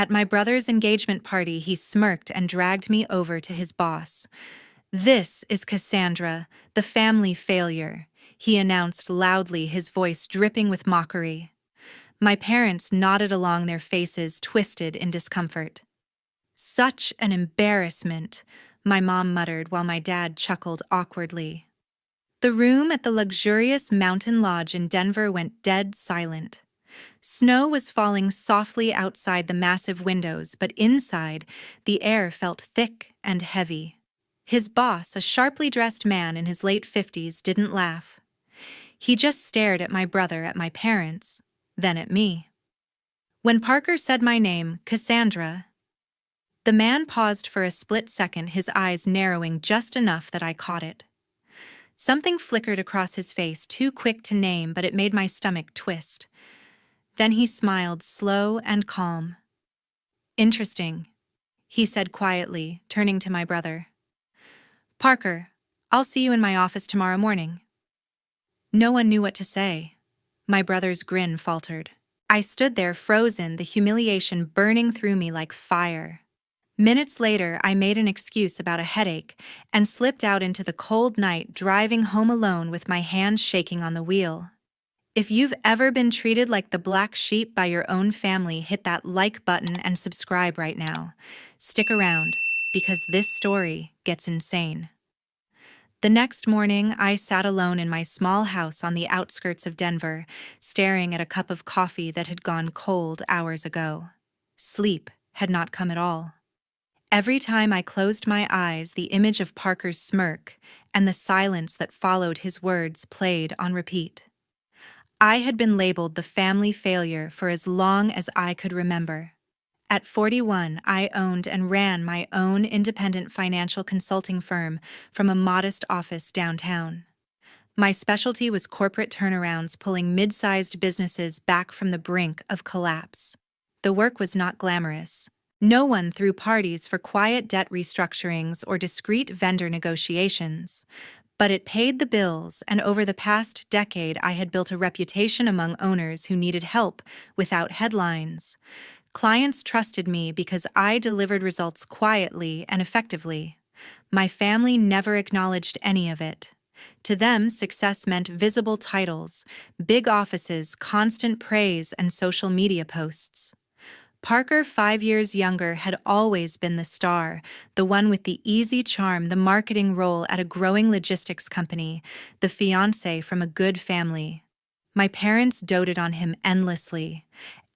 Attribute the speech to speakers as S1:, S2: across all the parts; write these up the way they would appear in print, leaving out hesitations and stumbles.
S1: At my brother's engagement party, he smirked and dragged me over to his boss. "This is Cassandra, the family failure," he announced loudly, his voice dripping with mockery. My parents nodded along, their faces twisted in discomfort. "Such an embarrassment," my mom muttered while my dad chuckled awkwardly. The room at the luxurious mountain lodge in Denver went dead silent. Snow was falling softly outside the massive windows, but inside, the air felt thick and heavy. His boss, a sharply dressed man in his late 50s, didn't laugh. He just stared at my brother, at my parents, then at me. When Parker said my name, Cassandra, the man paused for a split second, his eyes narrowing just enough that I caught it. Something flickered across his face, too quick to name, but it made my stomach twist. Then he smiled, slow and calm. "Interesting," he said quietly, turning to my brother. "Parker, I'll see you in my office tomorrow morning." No one knew what to say. My brother's grin faltered. I stood there frozen, the humiliation burning through me like fire. Minutes later, I made an excuse about a headache and slipped out into the cold night, driving home alone with my hands shaking on the wheel. If you've ever been treated like the black sheep by your own family, hit that like button and subscribe right now. Stick around, because this story gets insane. The next morning, I sat alone in my small house on the outskirts of Denver, staring at a cup of coffee that had gone cold hours ago. Sleep had not come at all. Every time I closed my eyes, the image of Parker's smirk and the silence that followed his words played on repeat. I had been labeled the family failure for as long as I could remember. At 41, I owned and ran my own independent financial consulting firm from a modest office downtown. My specialty was corporate turnarounds, pulling mid-sized businesses back from the brink of collapse. The work was not glamorous. No one threw parties for quiet debt restructurings or discreet vendor negotiations. But it paid the bills, and over the past decade I had built a reputation among owners who needed help without headlines. Clients trusted me because I delivered results quietly and effectively. My family never acknowledged any of it. To them, success meant visible titles, big offices, constant praise, and social media posts. Parker, 5 years younger, had always been the star, the one with the easy charm, the marketing role at a growing logistics company, the fiancé from a good family. My parents doted on him endlessly.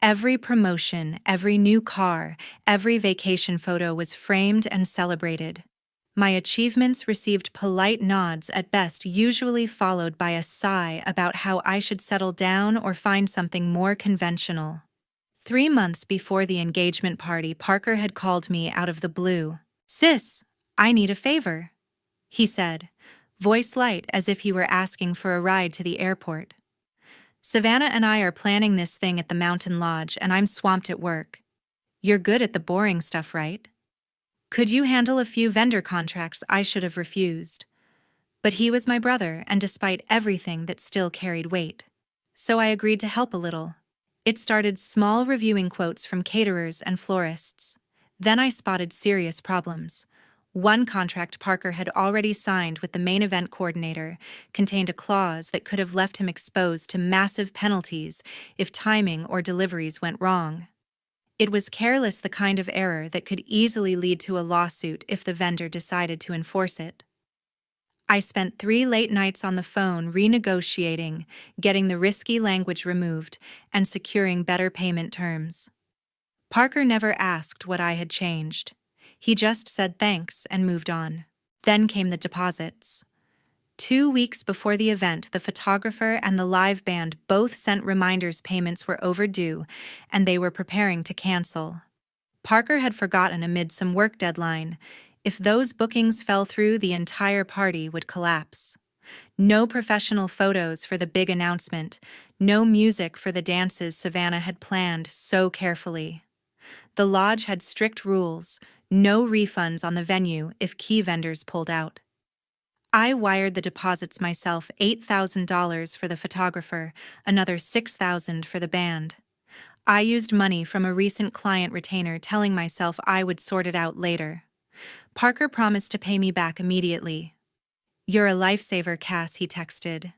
S1: Every promotion, every new car, every vacation photo was framed and celebrated. My achievements received polite nods at best, usually followed by a sigh about how I should settle down or find something more conventional. 3 months before the engagement party, Parker had called me out of the blue. "Sis, I need a favor," he said, voice light as if he were asking for a ride to the airport. "Savannah and I are planning this thing at the mountain lodge, and I'm swamped at work. You're good at the boring stuff, right? Could you handle a few vendor contracts I should have refused?" But he was my brother, and despite everything, that still carried weight. So I agreed to help a little. It started small, reviewing quotes from caterers and florists. Then I spotted serious problems. One contract Parker had already signed with the main event coordinator contained a clause that could have left him exposed to massive penalties if timing or deliveries went wrong. It was careless, the kind of error that could easily lead to a lawsuit if the vendor decided to enforce it. I spent 3 late nights on the phone renegotiating, getting the risky language removed, and securing better payment terms. Parker never asked what I had changed. He just said thanks and moved on. Then came the deposits. 2 weeks before the event, the photographer and the live band both sent reminders payments were overdue, and they were preparing to cancel. Parker had forgotten amid some work deadline. If those bookings fell through, the entire party would collapse. No professional photos for the big announcement, no music for the dances Savannah had planned so carefully. The lodge had strict rules, no refunds on the venue if key vendors pulled out. I wired the deposits myself, $8,000 for the photographer, another $6,000 for the band. I used money from a recent client retainer, telling myself I would sort it out later. Parker promised to pay me back immediately. "You're a lifesaver, Cass," he texted.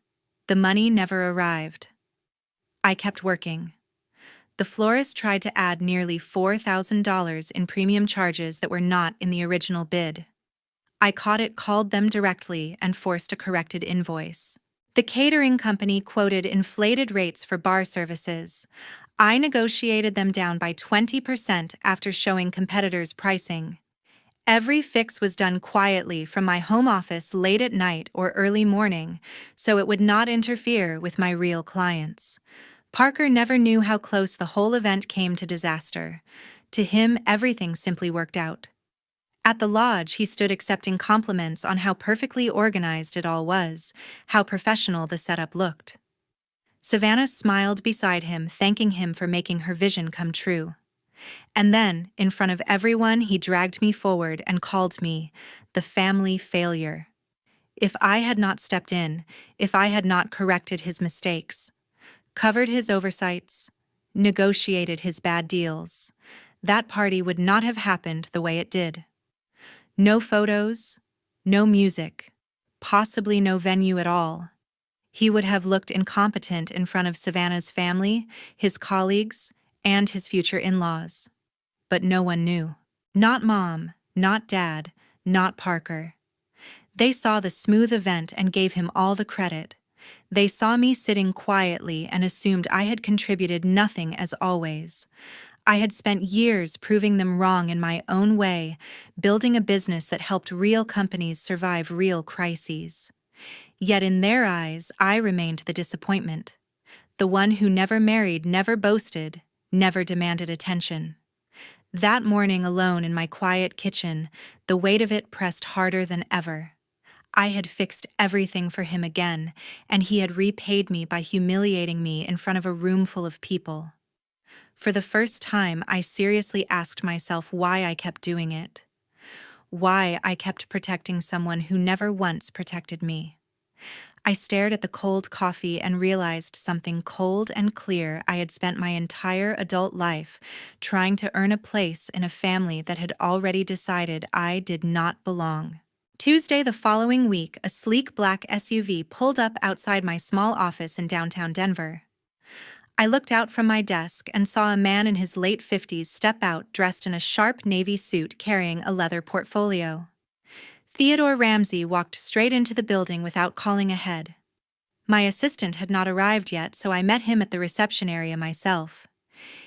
S1: The money never arrived. I kept working. The florist tried to add nearly $4,000 in premium charges that were not in the original bid. I caught it, called them directly, and forced a corrected invoice. The catering company quoted inflated rates for bar services. I negotiated them down by 20% after showing competitors' pricing. Every fix was done quietly from my home office late at night or early morning, so it would not interfere with my real clients. Parker never knew how close the whole event came to disaster. To him, everything simply worked out. At the lodge, he stood accepting compliments on how perfectly organized it all was, how professional the setup looked. Savannah smiled beside him, thanking him for making her vision come true. And then, in front of everyone, he dragged me forward and called me the family failure. If I had not stepped in, if I had not corrected his mistakes, covered his oversights, negotiated his bad deals, that party would not have happened the way it did. No photos, no music, possibly no venue at all. He would have looked incompetent in front of Savannah's family, his colleagues, and his future in-laws. But no one knew. Not Mom, not Dad, not Parker. They saw the smooth event and gave him all the credit. They saw me sitting quietly and assumed I had contributed nothing as always. I had spent years proving them wrong in my own way, building a business that helped real companies survive real crises. Yet in their eyes, I remained the disappointment. The one who never married, never boasted, never demanded attention. That morning alone in my quiet kitchen, the weight of it pressed harder than ever. I had fixed everything for him again, and he had repaid me by humiliating me in front of a room full of people. For the first time, I seriously asked myself why I kept doing it. Why I kept protecting someone who never once protected me. I stared at the cold coffee and realized something cold and clear. I had spent my entire adult life trying to earn a place in a family that had already decided I did not belong. Tuesday the following week, a sleek black SUV pulled up outside my small office in downtown Denver. I looked out from my desk and saw a man in his late 50s step out dressed in a sharp navy suit carrying a leather portfolio. Theodore Ramsey walked straight into the building without calling ahead. My assistant had not arrived yet, so I met him at the reception area myself.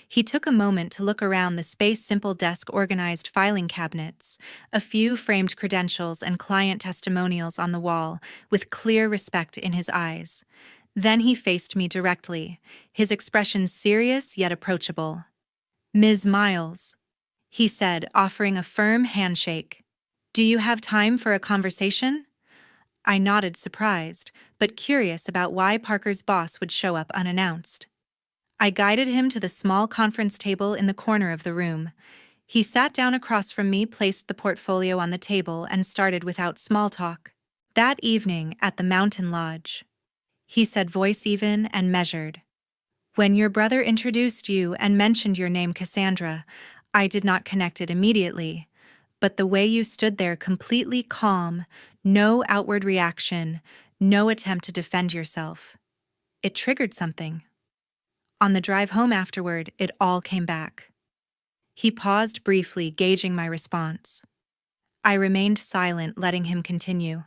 S1: He took a moment to look around the space, simple desk, organized filing cabinets, a few framed credentials and client testimonials on the wall, with clear respect in his eyes. Then he faced me directly, his expression serious yet approachable. "Ms. Miles," he said, offering a firm handshake. "Do you have time for a conversation?" I nodded, surprised, but curious about why Parker's boss would show up unannounced. I guided him to the small conference table in the corner of the room. He sat down across from me, placed the portfolio on the table, and started without small talk. "That evening at the Mountain Lodge," he said, voice even and measured. "When your brother introduced you and mentioned your name, Cassandra, I did not connect it immediately. But the way you stood there, completely calm, no outward reaction, no attempt to defend yourself, it triggered something. On the drive home afterward, it all came back." He paused briefly, gauging my response. I remained silent, letting him continue.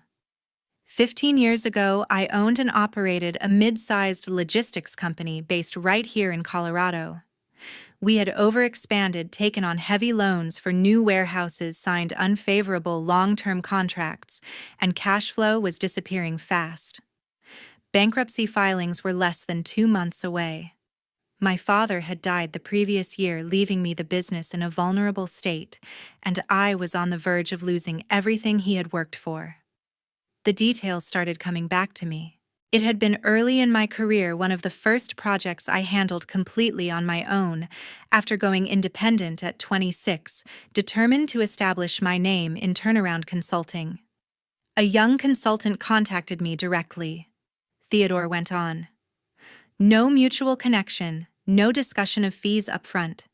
S1: 15 years ago, I owned and operated a mid-sized logistics company based right here in Colorado. We had overexpanded, taken on heavy loans for new warehouses, signed unfavorable long-term contracts, and cash flow was disappearing fast. Bankruptcy filings were less than 2 months away. My father had died the previous year, leaving me the business in a vulnerable state, and I was on the verge of losing everything he had worked for. The details started coming back to me. It had been early in my career, one of the first projects I handled completely on my own, after going independent at 26, determined to establish my name in turnaround consulting. A young consultant contacted me directly. Theodore went on. "No mutual connection, no discussion of fees up front.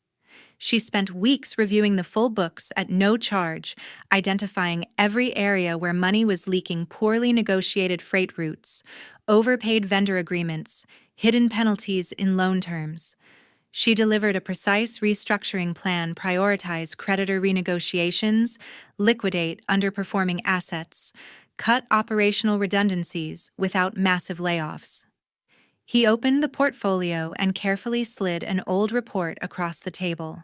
S1: She spent weeks reviewing the full books at no charge, identifying every area where money was leaking: poorly negotiated freight routes, overpaid vendor agreements, hidden penalties in loan terms. She delivered a precise restructuring plan: prioritize creditor renegotiations, liquidate underperforming assets, cut operational redundancies without massive layoffs. He opened the portfolio and carefully slid an old report across the table.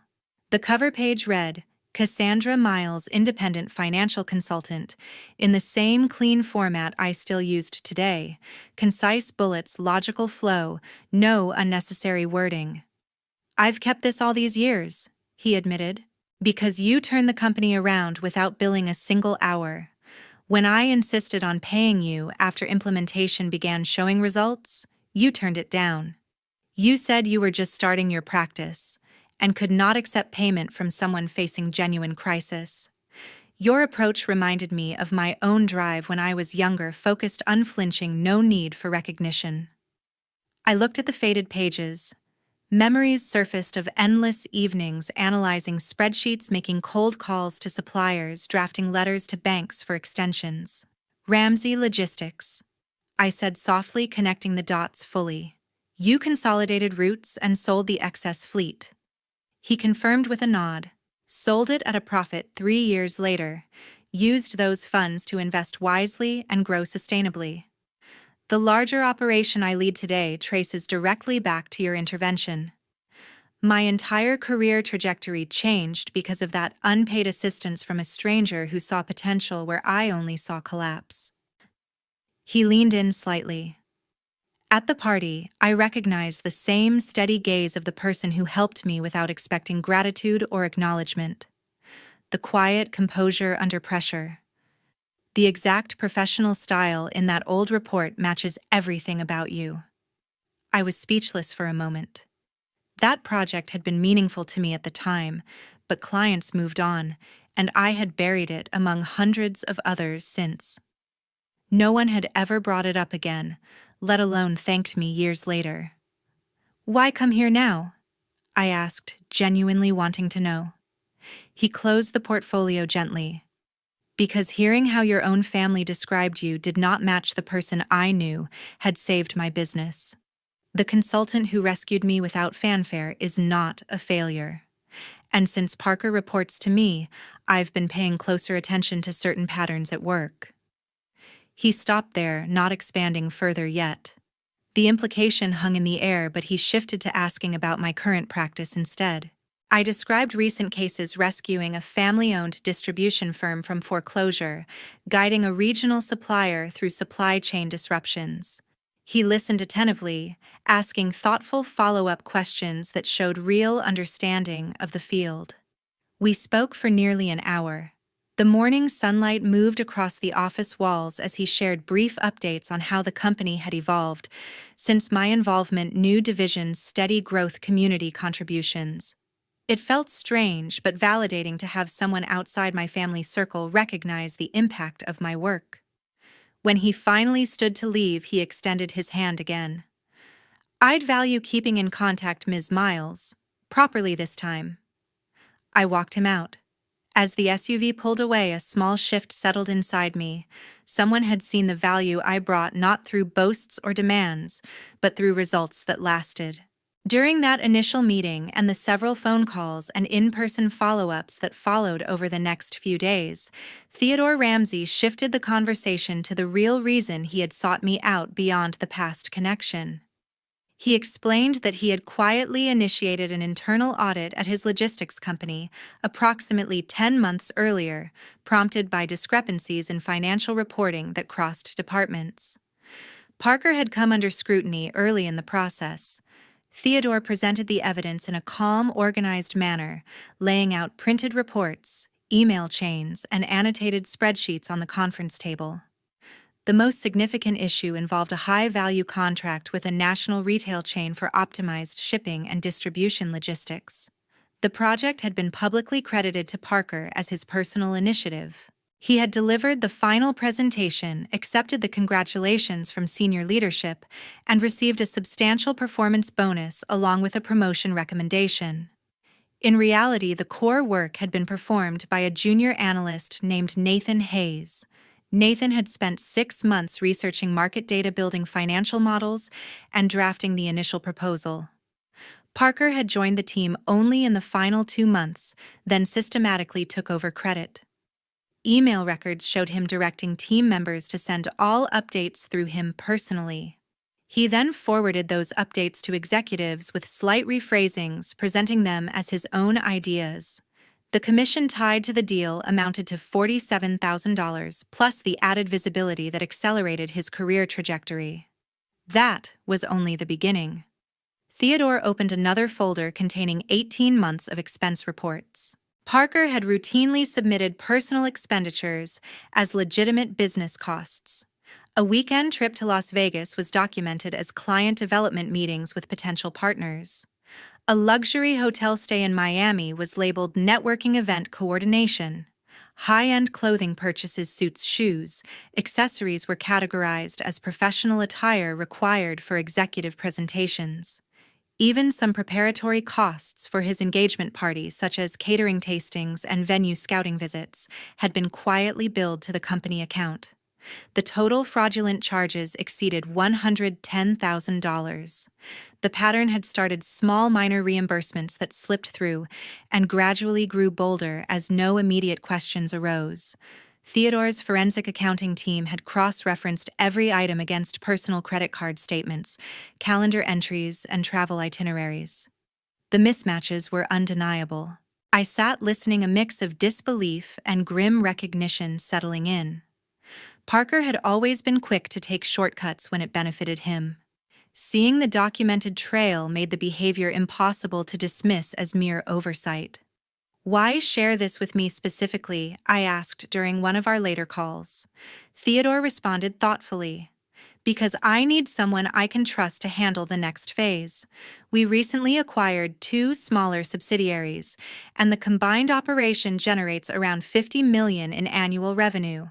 S1: The cover page read, "Cassandra Miles, Independent Financial Consultant," in the same clean format I still used today: concise bullets, logical flow, no unnecessary wording. "I've kept this all these years," he admitted, "because you turned the company around without billing a single hour. When I insisted on paying you after implementation began showing results, you turned it down. You said you were just starting your practice and could not accept payment from someone facing genuine crisis. Your approach reminded me of my own drive when I was younger: focused, unflinching, no need for recognition." I looked at the faded pages. Memories surfaced of endless evenings analyzing spreadsheets, making cold calls to suppliers, drafting letters to banks for extensions. "Ramsey Logistics," I said softly, connecting the dots fully. "You consolidated routes and sold the excess fleet." He confirmed with a nod. "Sold it at a profit 3 years later. Used those funds to invest wisely and grow sustainably. The larger operation I lead today traces directly back to your intervention. My entire career trajectory changed because of that unpaid assistance from a stranger who saw potential where I only saw collapse." He leaned in slightly. "At the party, I recognized the same steady gaze of the person who helped me without expecting gratitude or acknowledgement. The quiet composure under pressure. The exact professional style in that old report matches everything about you." I was speechless for a moment. That project had been meaningful to me at the time, but clients moved on, and I had buried it among hundreds of others since. No one had ever brought it up again, let alone thanked me years later. "Why come here now?" I asked, genuinely wanting to know. He closed the portfolio gently. "Because hearing how your own family described you did not match the person I knew had saved my business. The consultant who rescued me without fanfare is not a failure. And since Parker reports to me, I've been paying closer attention to certain patterns at work." He stopped there, not expanding further yet. The implication hung in the air, but he shifted to asking about my current practice instead. I described recent cases: rescuing a family-owned distribution firm from foreclosure, guiding a regional supplier through supply chain disruptions. He listened attentively, asking thoughtful follow-up questions that showed real understanding of the field. We spoke for nearly an hour. The morning sunlight moved across the office walls as he shared brief updates on how the company had evolved since my involvement: new divisions, steady growth, community contributions. It felt strange but validating to have someone outside my family circle recognize the impact of my work. When he finally stood to leave, he extended his hand again. "I'd value keeping in contact, Ms. Miles. Properly this time." I walked him out. As the SUV pulled away, a small shift settled inside me. Someone had seen the value I brought, not through boasts or demands, but through results that lasted. During that initial meeting and the several phone calls and in-person follow-ups that followed over the next few days, Theodore Ramsey shifted the conversation to the real reason he had sought me out beyond the past connection. He explained that he had quietly initiated an internal audit at his logistics company approximately 10 months earlier, prompted by discrepancies in financial reporting that crossed departments. Parker had come under scrutiny early in the process. Theodore presented the evidence in a calm, organized manner, laying out printed reports, email chains, and annotated spreadsheets on the conference table. The most significant issue involved a high-value contract with a national retail chain for optimized shipping and distribution logistics. The project had been publicly credited to Parker as his personal initiative. He had delivered the final presentation, accepted the congratulations from senior leadership, and received a substantial performance bonus along with a promotion recommendation. In reality, the core work had been performed by a junior analyst named Nathan Hayes. Nathan had spent 6 months researching market data, building financial models, and drafting the initial proposal. Parker had joined the team only in the final 2 months, then systematically took over credit. Email records showed him directing team members to send all updates through him personally. He then forwarded those updates to executives with slight rephrasings, presenting them as his own ideas. The commission tied to the deal amounted to $47,000, plus the added visibility that accelerated his career trajectory. That was only the beginning. Theodore opened another folder containing 18 months of expense reports. Parker had routinely submitted personal expenditures as legitimate business costs. A weekend trip to Las Vegas was documented as client development meetings with potential partners. A luxury hotel stay in Miami was labeled networking event coordination. High-end clothing purchases, suits, shoes, accessories were categorized as professional attire required for executive presentations. Even some preparatory costs for his engagement party, such as catering tastings and venue scouting visits, had been quietly billed to the company account. The total fraudulent charges exceeded $110,000. The pattern had started small minor reimbursements that slipped through and gradually grew bolder as no immediate questions arose. Theodore's forensic accounting team had cross-referenced every item against personal credit card statements, calendar entries, and travel itineraries. The mismatches were undeniable. I sat listening, a mix of disbelief and grim recognition settling in. Parker had always been quick to take shortcuts when it benefited him. Seeing the documented trail made the behavior impossible to dismiss as mere oversight. "Why share this with me specifically?" I asked during one of our later calls. Theodore responded thoughtfully. "Because I need someone I can trust to handle the next phase. We recently acquired 2 smaller subsidiaries, and the combined operation generates around $50 million in annual revenue.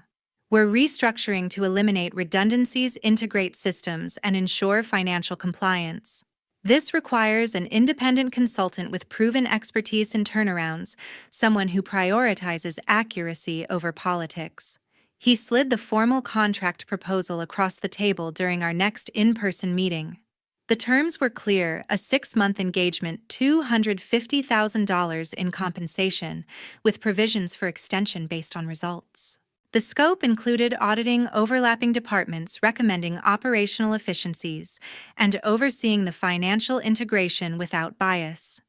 S1: We're restructuring to eliminate redundancies, integrate systems, and ensure financial compliance. This requires an independent consultant with proven expertise in turnarounds, someone who prioritizes accuracy over politics." He slid the formal contract proposal across the table during our next in-person meeting. The terms were clear: a 6-month engagement, $250,000 in compensation, with provisions for extension based on results. The scope included auditing overlapping departments, recommending operational efficiencies, and overseeing the financial integration without bias.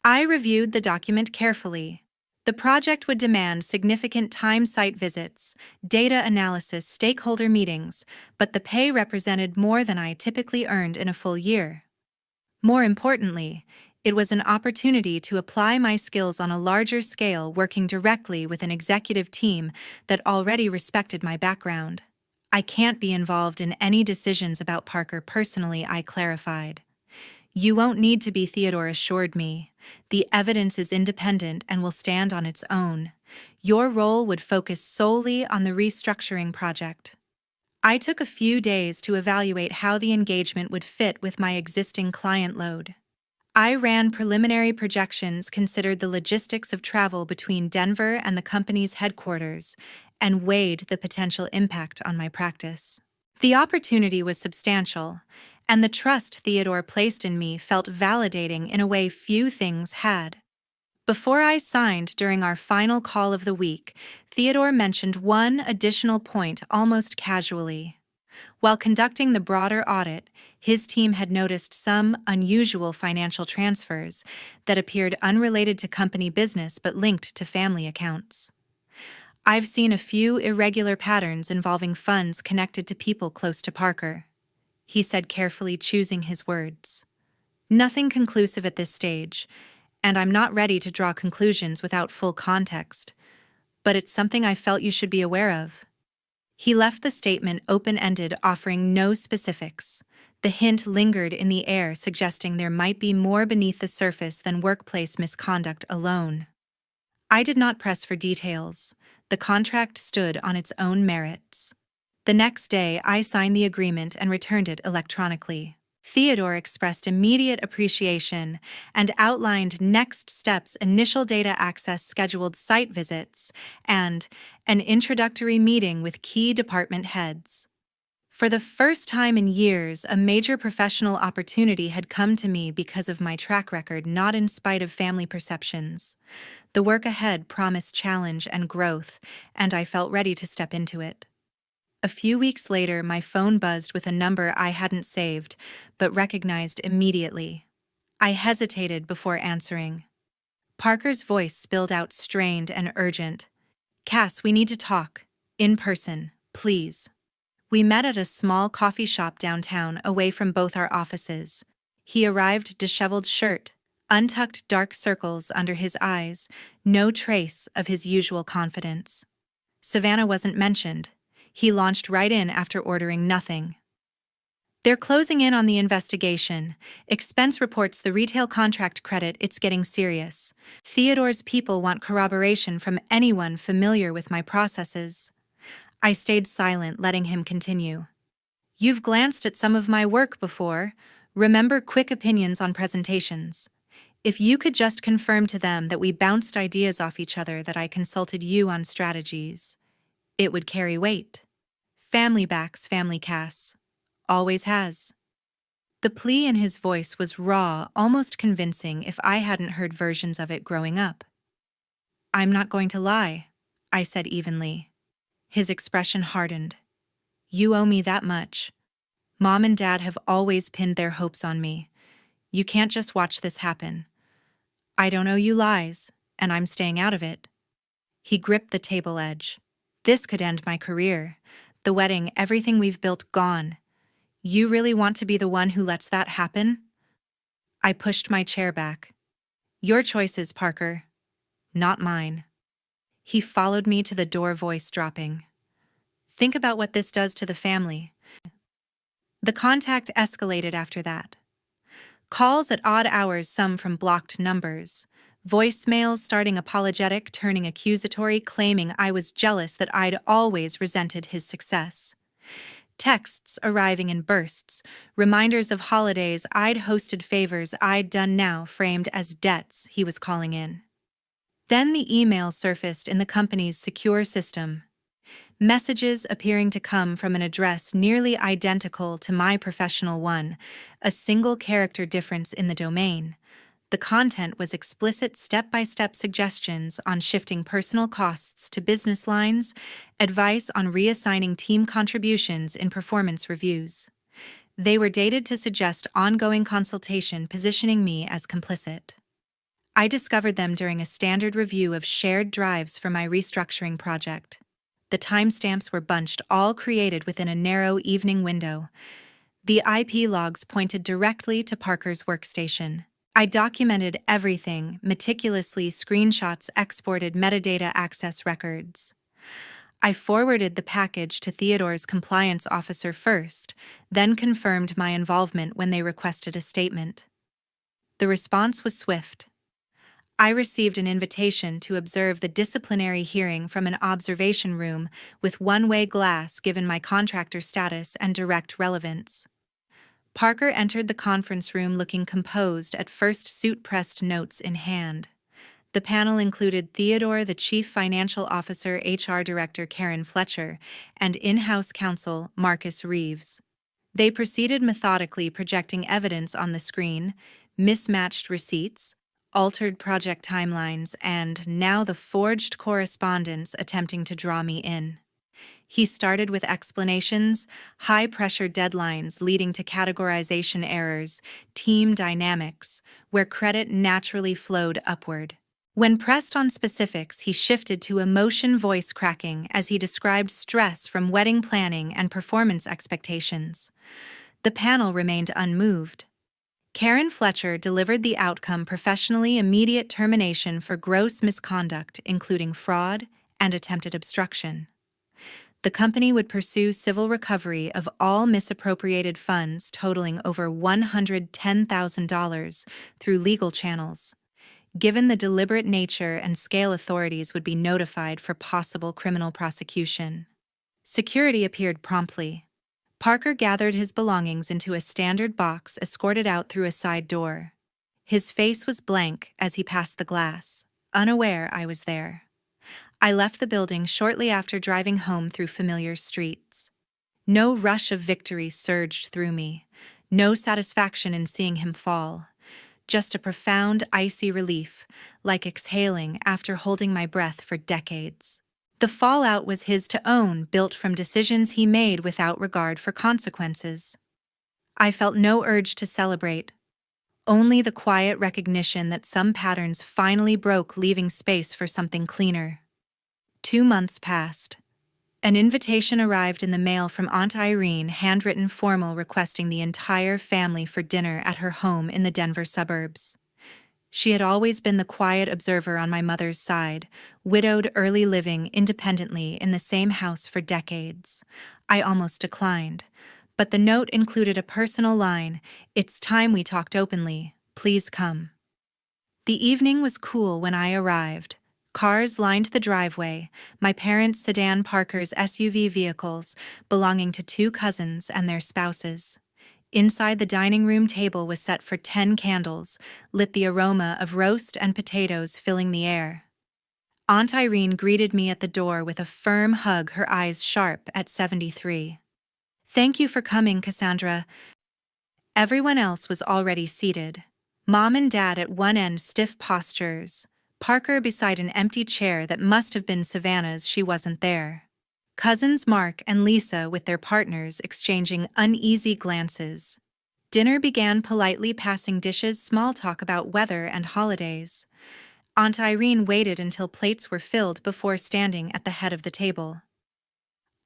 S1: I reviewed the document carefully. The project would demand significant time-site visits, data analysis, stakeholder meetings, but the pay represented more than I typically earned in a full year. More importantly, it was an opportunity to apply my skills on a larger scale, working directly with an executive team that already respected my background. "I can't be involved in any decisions about Parker personally," I clarified. "You won't need to be," Theodore assured me. "The evidence is independent and will stand on its own. Your role would focus solely on the restructuring project." I took a few days to evaluate how the engagement would fit with my existing client load. I ran preliminary projections, considered the logistics of travel between Denver and the company's headquarters, and weighed the potential impact on my practice. The opportunity was substantial, and the trust Theodore placed in me felt validating in a way few things had. Before I signed, during our final call of the week, Theodore mentioned one additional point almost casually. While conducting the broader audit, his team had noticed some unusual financial transfers that appeared unrelated to company business but linked to family accounts. "I've seen a few irregular patterns involving funds connected to people close to Parker," he said, carefully choosing his words. "Nothing conclusive at this stage, and I'm not ready to draw conclusions without full context, but it's something I felt you should be aware of." He left the statement open-ended, offering no specifics. The hint lingered in the air, suggesting there might be more beneath the surface than workplace misconduct alone. I did not press for details. The contract stood on its own merits. The next day, I signed the agreement and returned it electronically. Theodore expressed immediate appreciation and outlined next steps: initial data access, scheduled site visits, and an introductory meeting with key department heads. For the first time in years, a major professional opportunity had come to me because of my track record, not in spite of family perceptions. The work ahead promised challenge and growth, and I felt ready to step into it. A few weeks later, my phone buzzed with a number I hadn't saved, but recognized immediately. I hesitated before answering. Parker's voice spilled out strained and urgent. "Cass, we need to talk. In person, please." We met at a small coffee shop downtown, away from both our offices. He arrived disheveled shirt, untucked dark circles under his eyes, no trace of his usual confidence. Savannah wasn't mentioned. He launched right in after ordering nothing. "They're closing in on the investigation. Expense reports the retail contract credit. It's getting serious. Theodore's people want corroboration from anyone familiar with my processes." I stayed silent, letting him continue. "You've glanced at some of my work before. Remember quick opinions on presentations. If you could just confirm to them that we bounced ideas off each other, that I consulted you on strategies, it would carry weight. Family backs family, Cass. Always has." The plea in his voice was raw, almost convincing if I hadn't heard versions of it growing up. "I'm not going to lie," I said evenly. His expression hardened. "You owe me that much. Mom and Dad have always pinned their hopes on me. You can't just watch this happen. I don't owe you lies, and I'm staying out of it." He gripped the table edge. "This could end my career. The wedding, everything we've built, gone. You really want to be the one who lets that happen?" I pushed my chair back. "Your choices, Parker. Not mine." He followed me to the door, voice dropping. "Think about what this does to the family." The contact escalated after that. Calls at odd hours, some from blocked numbers. Voicemails starting apologetic, turning accusatory, claiming I was jealous that I'd always resented his success. Texts arriving in bursts, reminders of holidays I'd hosted, favors I'd done, now framed as debts he was calling in. Then the emails surfaced in the company's secure system. Messages appearing to come from an address nearly identical to my professional one, a single character difference in the domain. The content was explicit step-by-step suggestions on shifting personal costs to business lines, advice on reassigning team contributions in performance reviews. They were dated to suggest ongoing consultation, positioning me as complicit. I discovered them during a standard review of shared drives for my restructuring project. The timestamps were bunched, all created within a narrow evening window. The IP logs pointed directly to Parker's workstation. I documented everything, meticulously, screenshots, exported metadata access records. I forwarded the package to Theodore's compliance officer first, then confirmed my involvement when they requested a statement. The response was swift. I received an invitation to observe the disciplinary hearing from an observation room with one-way glass, given my contractor status and direct relevance. Parker entered the conference room looking composed at first, suit-pressed notes in hand. The panel included Theodore, the Chief Financial Officer, HR Director Karen Fletcher, and in-house counsel Marcus Reeves. They proceeded methodically, projecting evidence on the screen, mismatched receipts, altered project timelines, and now the forged correspondence attempting to draw me in. He started with explanations, high-pressure deadlines leading to categorization errors, team dynamics, where credit naturally flowed upward. When pressed on specifics, he shifted to emotion, voice cracking as he described stress from wedding planning and performance expectations. The panel remained unmoved. Karen Fletcher delivered the outcome professionally: immediate termination for gross misconduct, including fraud and attempted obstruction. The company would pursue civil recovery of all misappropriated funds totaling over $110,000 through legal channels. Given the deliberate nature and scale, authorities would be notified for possible criminal prosecution. Security appeared promptly. Parker gathered his belongings into a standard box, escorted out through a side door. His face was blank as he passed the glass, unaware I was there. I left the building shortly after, driving home through familiar streets. No rush of victory surged through me, no satisfaction in seeing him fall. Just a profound, icy relief, like exhaling after holding my breath for decades. The fallout was his to own, built from decisions he made without regard for consequences. I felt no urge to celebrate, only the quiet recognition that some patterns finally broke, leaving space for something cleaner. 2 months passed. An invitation arrived in the mail from Aunt Irene, handwritten, formal, requesting the entire family for dinner at her home in the Denver suburbs. She had always been the quiet observer on my mother's side, widowed, early, living independently in the same house for decades. I almost declined, but the note included a personal line: "It's time we talked openly. Please come." The evening was cool when I arrived. Cars lined the driveway, my parents' sedan, Parker's SUV, vehicles belonging to 2 cousins and their spouses. Inside, the dining room table was set for 10 candles, lit, the aroma of roast and potatoes filling the air. Aunt Irene greeted me at the door with a firm hug, her eyes sharp at 73. "Thank you for coming, Cassandra." Everyone else was already seated. Mom and Dad at one end, stiff postures. Parker beside an empty chair that must have been Savannah's. She wasn't there. Cousins Mark and Lisa with their partners exchanging uneasy glances. Dinner began politely, passing dishes, small talk about weather and holidays. Aunt Irene waited until plates were filled before standing at the head of the table.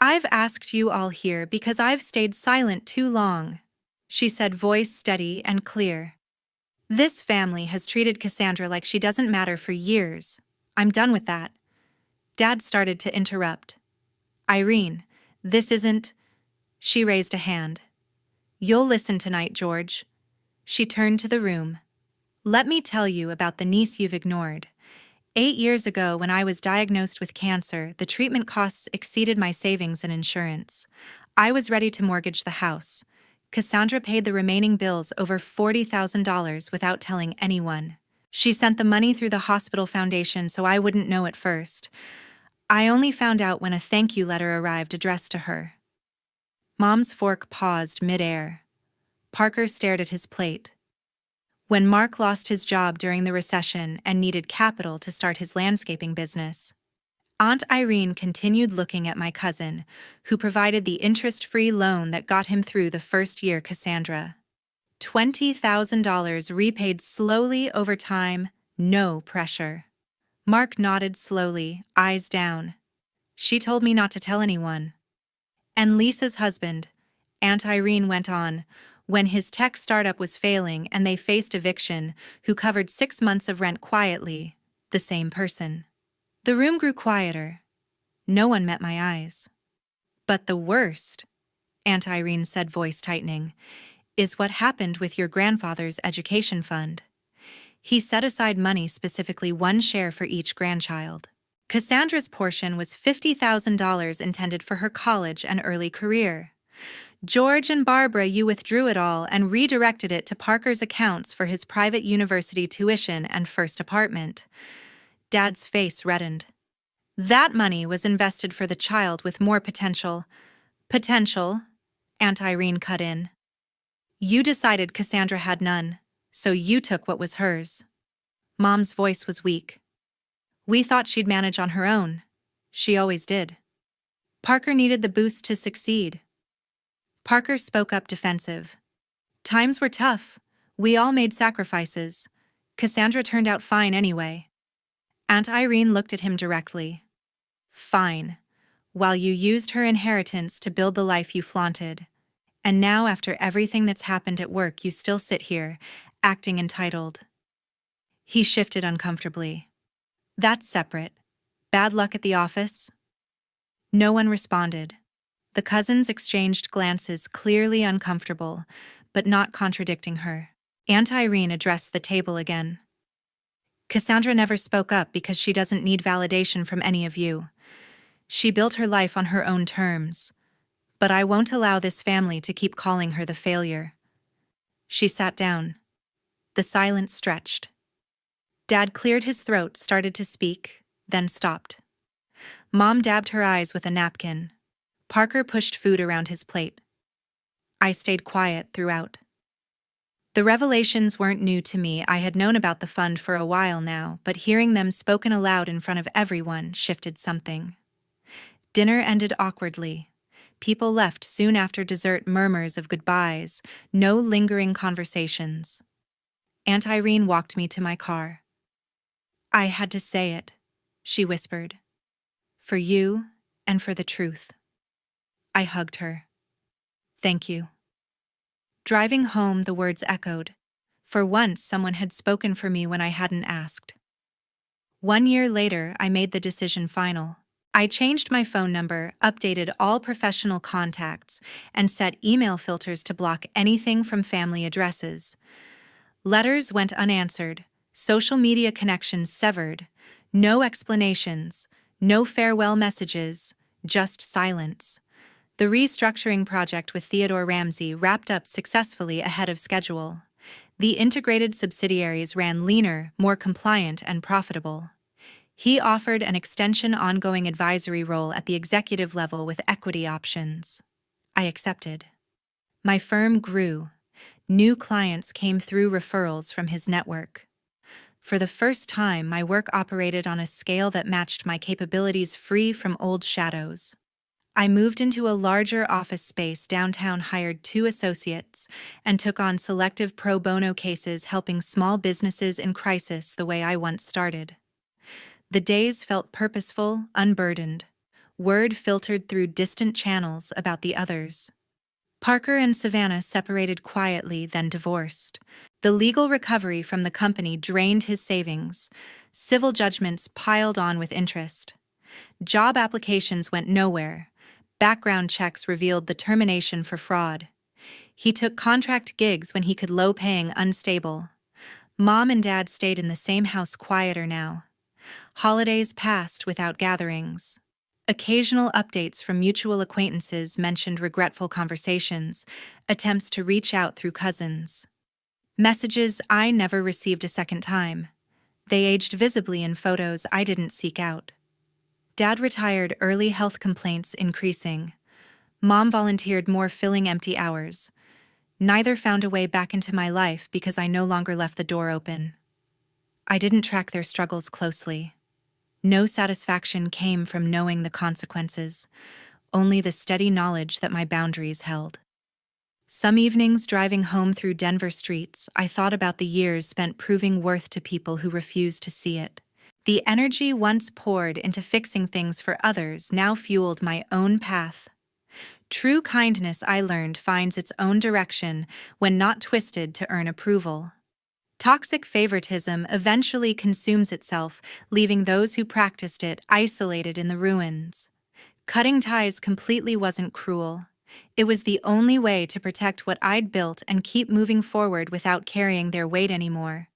S1: "I've asked you all here because I've stayed silent too long," she said, voice steady and clear. "This family has treated Cassandra like she doesn't matter for years. I'm done with that." Dad started to interrupt. "Irene, this isn't—" She raised a hand. "You'll listen tonight, George." She turned to the room. "Let me tell you about the niece you've ignored. 8 years ago, when I was diagnosed with cancer, the treatment costs exceeded my savings and insurance. I was ready to mortgage the house. Cassandra paid the remaining bills, over $40,000, without telling anyone. She sent the money through the hospital foundation so I wouldn't know at first. I only found out when a thank you letter arrived addressed to her." Mom's fork paused mid-air. Parker stared at his plate. "When Mark lost his job during the recession and needed capital to start his landscaping business." Aunt Irene continued, looking at my cousin, who provided the interest-free loan that got him through the first year. "Cassandra. $20,000 repaid slowly over time, no pressure." Mark nodded slowly, eyes down. "She told me not to tell anyone." "And Lisa's husband," Aunt Irene went on, "when his tech startup was failing and they faced eviction, who covered 6 months of rent quietly, the same person." The room grew quieter. No one met my eyes. "But the worst," Aunt Irene said, voice tightening, "is what happened with your grandfather's education fund. He set aside money, specifically 1 share for each grandchild. Cassandra's portion was $50,000 intended for her college and early career. George and Barbara, you withdrew it all and redirected it to Parker's accounts for his private university tuition and first apartment." Dad's face reddened. "That money was invested for the child with more potential." "Potential," Aunt Irene cut in. "You decided Cassandra had none, so you took what was hers." Mom's voice was weak. "We thought she'd manage on her own. She always did. Parker needed the boost to succeed." Parker spoke up, defensive. "Times were tough. We all made sacrifices. Cassandra turned out fine anyway." Aunt Irene looked at him directly. "Fine. While you used her inheritance to build the life you flaunted. And now, after everything that's happened at work, you still sit here, acting entitled." He shifted uncomfortably. "That's separate. Bad luck at the office?" No one responded. The cousins exchanged glances, clearly uncomfortable, but not contradicting her. Aunt Irene addressed the table again. Cassandra never spoke up because she doesn't need validation from any of you. She built her life on her own terms. But I won't allow this family to keep calling her the failure. She sat down. The silence stretched. Dad cleared his throat, started to speak, then stopped. Mom dabbed her eyes with a napkin. Parker pushed food around his plate. I stayed quiet throughout. The revelations weren't new to me. I had known about the fund for a while now, but hearing them spoken aloud in front of everyone shifted something. Dinner ended awkwardly. People left soon after dessert, murmurs of goodbyes, no lingering conversations. Aunt Irene walked me to my car. "I had to say it," she whispered. "For you and for the truth." I hugged her. "Thank you." Driving home, the words echoed. For once, someone had spoken for me when I hadn't asked. 1 year later, I made the decision final. I changed my phone number, updated all professional contacts, and set email filters to block anything from family addresses. Letters went unanswered, social media connections severed, no explanations, no farewell messages, just silence. The restructuring project with Theodore Ramsey wrapped up successfully ahead of schedule. The integrated subsidiaries ran leaner, more compliant, and profitable. He offered an extension ongoing advisory role at the executive level with equity options. I accepted. My firm grew. New clients came through referrals from his network. For the first time, my work operated on a scale that matched my capabilities, free from old shadows. I moved into a larger office space downtown, hired 2 associates, and took on selective pro bono cases helping small businesses in crisis the way I once started. The days felt purposeful, unburdened. Word filtered through distant channels about the others. Parker and Savannah separated quietly, then divorced. The legal recovery from the company drained his savings. Civil judgments piled on with interest. Job applications went nowhere. Background checks revealed the termination for fraud. He took contract gigs when he could, low-paying, unstable. Mom and Dad stayed in the same house, quieter now. Holidays passed without gatherings. Occasional updates from mutual acquaintances mentioned regretful conversations, attempts to reach out through cousins. Messages I never received a second time. They aged visibly in photos I didn't seek out. Dad retired early, health complaints increasing. Mom volunteered more, filling empty hours. Neither found a way back into my life because I no longer left the door open. I didn't track their struggles closely. No satisfaction came from knowing the consequences, only the steady knowledge that my boundaries held. Some evenings, driving home through Denver streets, I thought about the years spent proving worth to people who refused to see it. The energy once poured into fixing things for others now fueled my own path. True kindness, I learned, finds its own direction when not twisted to earn approval. Toxic favoritism eventually consumes itself, leaving those who practiced it isolated in the ruins. Cutting ties completely wasn't cruel. It was the only way to protect what I'd built and keep moving forward without carrying their weight anymore.